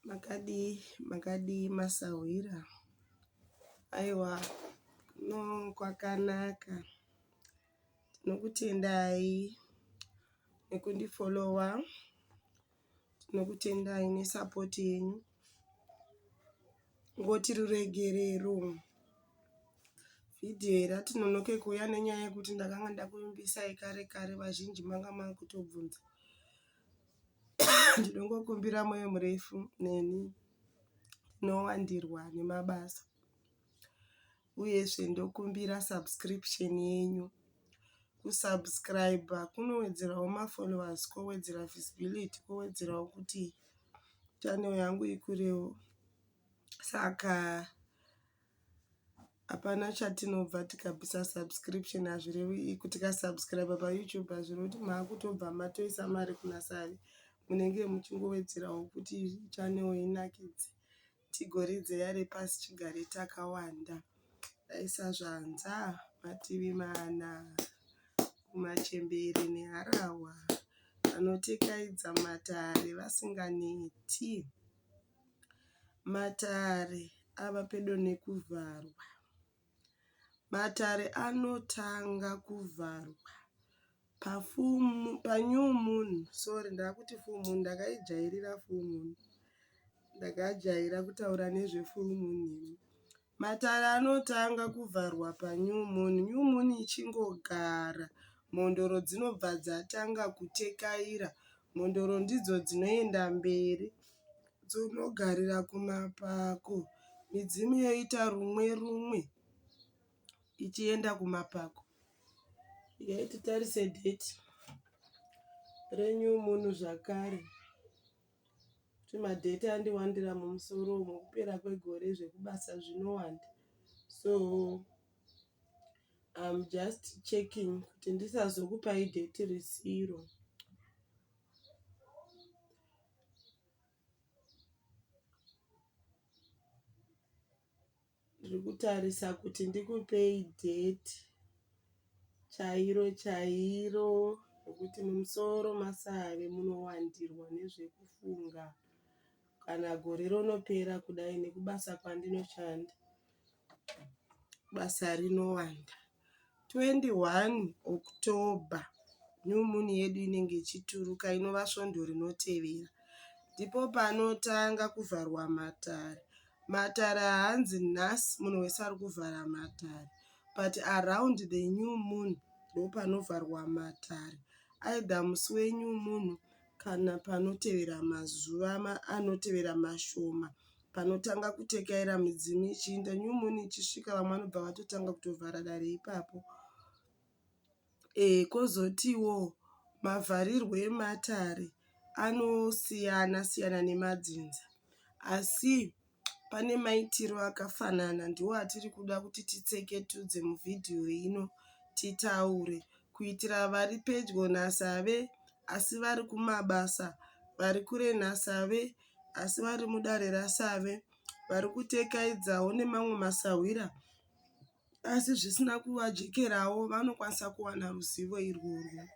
Makadi masahwira. Aiwa, no kwakanaka. Tinokutendai nekundifollowa. Tinokutendai nesapoti yenyu. Ngoti ruregerero. Vidhiyo ratinonoke kuuya nenyaya yekuti ndakanga ndakuimbisai kare vazhinji manga makutobvunza. Ndinongokumbira moyo murefu neni nowandirwa nemabasa. Uyezve ndokumbira subscription yenyu. Kusubscribe kunowedzerawo mafollowers, kowedzera visibility, kowedzerawo kuti channel yangu ikurewo. Saka hapana chatinobva tikabvisa subscription, hazvirevi kuti tikasubscribe paYouTube hazvirevi kuti maakutobva matoisa mari kuna Sari. Munenge muchingowedzerawo kuti channel inakidze, tigoridze yare pasi chigare takawanda. Daisa zvanza mativi mana, kumachembere neharahwa, vanotekaidza matare vasinganeti. Matare ava pedo nekuvharwa. Matare anotanga kuvharwa paNew Moon. Sorry, ndakuti Full Moon, ndakaijairira Full Moon. Ndakajaira kutaura nezve Full Moon. Matare anotanga kuvharwa paNew Moon. New Moon ichingogara, mhondoro dzinobva dzatanga kutekaira. Mhondoro ndidzo dzinoenda mberi, dzonogarira kumapako. Midzimu yoita rumwe ichienda kumapako. Yaiti tarise date reNew Moon zvakare. Kuti madheti andiwandira mumusoro mukupera kwegore zvekubasa zvinowanda. So I'm just checking kuti ndisazokupai dheti risiro. Ndiri kutarisa kuti ndikupei dheti chairo nokuti mumusoro maSare munowandirwa nezvekufunga. Kana gore ronopera kudai nekubasa kwandinoshanda, basa rinowanda. 21 October New Moon yedu inenge ichituruka, inova svondo rinotevera. Ndipo panotanga kuvharwa matare. Matare haanzi nhasi munhu wese ari kuvhara matare, but around the New Moon ndopanovharwa matare. Aidha musi weNew Moon kana panotevera mazuva anotevera mashoma, panotanga kutekaira midzimu ichiinda. New Moon ichisvika vamwe vanobva vatotanga kutovhara dare ipapo. Kozotiwo mavharirwo ematare anosiyana nemadzinza, asi pane maitiro akafanana. Ndiwo atiri kuda kuti titseketudze muvhidhiyo ino titaure, kuitira vari pedyo naSave asi vari kumabasa, vari kure naSave asi vari mudare raSave, vari kutekaidzawo nemamwe masahwira asi zvisina kuvajekerawo, vanokwanisa kuwana ruzivo irworwo.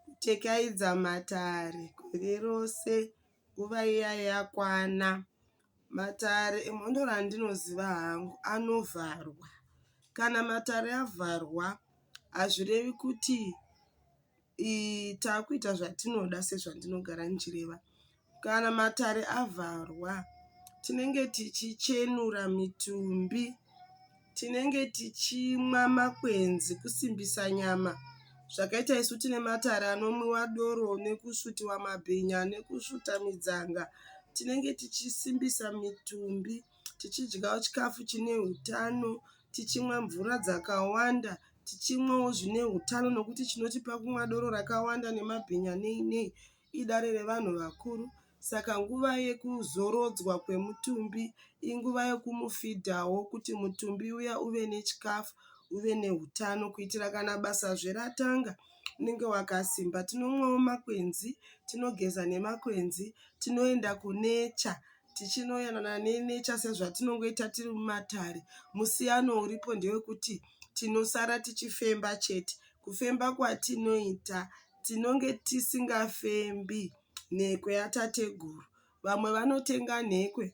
Kutekaidza matare gore rose, nguva iya yakwana. Matare emhondo randinoziva hangu anovharwa. Kana matare avharwa, hazvirevi kuti takuita zvatinoda sezvandinogara ndichireva. Kana matare avharwa, tinenge tichichenura mitumbi, tinenge tichimwa makwenzi kusimbisa nyama. Zvakaita isu tine matare anomwiwa doro, nekusvutiwa mabhinya, nekusvuta midzanga. Tinenge tichisimbisa mitumbi, tichidyawo chikafu chine hutano, tichimwa mvura dzakawanda, tichimwawo zvine hutano, nokuti chinotipa kumwa doro rakawanda nemabhinya nei idare revanhu vakuru. Saka nguva yekuzorodzwa kwemutumbi inguva yekumufidhawo kuti mutumbi uya uve nechikafu, uve nehutano, kuitira kana basa zveratanga unenge wakasimba. Tinomwawo makwenzi, tinogeza nemakwenzi, tinoenda kunecha, tichinoyanana nenecha sezvatinongoita tiri mumatare. Musiyano uripo ndewekuti tinosara tichifemba chete. Kufemba kwatinoita tinonge tisingafembi nhekwe yatateguru. Vamwe vanotenga nhekwe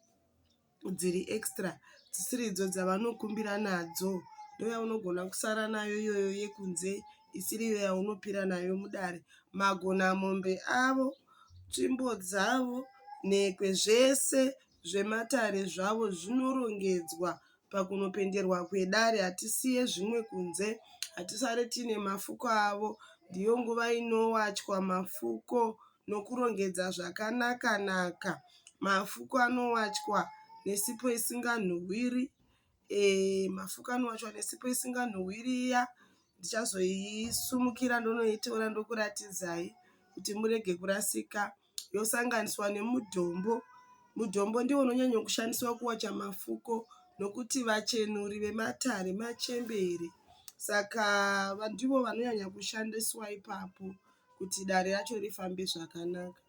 dziri extra dzisiri idzo dzavanokumbira nadzo, ndoyaunogona kusara nayo iyoyo yekunze isiri iyo yaunopira nayo mudare. Magonamombe avo, tsvimbo dzavo, nhekwe zvese zvematare zvavo zvinorongedzwa pakunopenderwa kwedare. Hatisiye zvimwe kunze, hatisare tiine mafuko avo. Ndiyo nguva inowatywa mafuko nokurongedza zvakanaka-naka. Mafuko anowatywa nesipo isinganhuhwiri. Mafuko anowatywa nesipo isinganhuhwiri iya. Ndichazoisumukira ndonoitora ndokuratidzai kuti murege kurasika. Yosanganiswa nemudhombo. Mudhombo ndiwo unonyanya kushandiswa kuwacha mafuko nokuti vachenuri vematare machembere. Saka ndivo vanonyanya kushandiswa ipapo kuti dare racho rifambe zvakanaka.